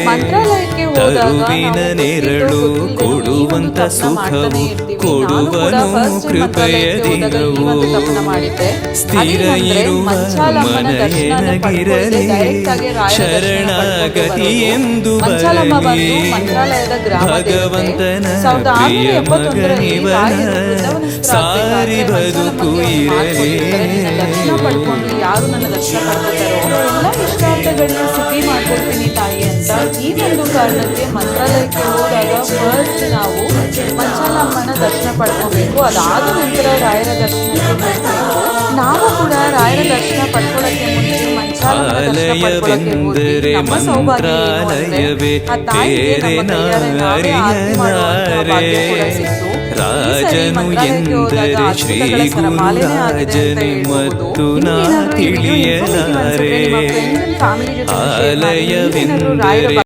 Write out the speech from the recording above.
ಮಂತ್ರಾಲಯಕ್ಕೆ ಹೋದಾಗ ತರುವಿನ ನೆರಳು ಕೊಡುವಂತ ಸುಖವು ಕೊಡುವನು ಕೃಪೆಯ ದಿನವು ಸ್ಥಿರ ಇರುವ ಮನೆಯನಗಿರಲಿ ಶರಣಾಗತಿ ಎಂದು ಬರಲಿ ಭಗವಂತನ ಪ್ರಿಯ ಮಗನಿವನ ಸಾರಿ ಬದುಕು ಇರಲಿ. ಯಾರು ನನ್ನ ದರ್ಶನ ಪಡ್ಕೊತಾರೋ ಎಲ್ಲ ಇಷ್ಟಾರ್ಥಗಳನ್ನ ಸಿದ್ಧಿ ಮಾಡ್ಕೊಳ್ತೀನಿ ತಾಯಿ ಅಂತ ಈ ಒಂದು ಕಾರಣಕ್ಕೆ ಮಂತ್ರಾಲಯಕ್ಕೆ ಹೋದಾಗ ಫಸ್ಟ್ ನಾವು ಮಂಚಾಲಮ್ಮನ ದರ್ಶನ ಪಡ್ಕೋಬೇಕು. ಅದಾದ ನಂತರ ರಾಯರ ದರ್ಶನಕ್ಕೆ ಹೋಗ್ಬೇಕು. ನಾವು ಕೂಡ ರಾಯರ ದರ್ಶನ ಪಡ್ಕೊಳ್ಳೋಕ್ಕೆ ಮುಂಚೆ ಆಲಯವೆಂದರೆ ಮಂತ್ರಾಲಯವೇ ಬೇರೆ ನಾರಿಯನಾರೆ ರಾಜನು ಎಂದರೆ ಶ್ರೀ ಗುರುರಾಜನೇ ಮತ್ತು ನಾ ತಿಳಿಯಲಾರೆ. ಆಲಯವೆಂದರೆ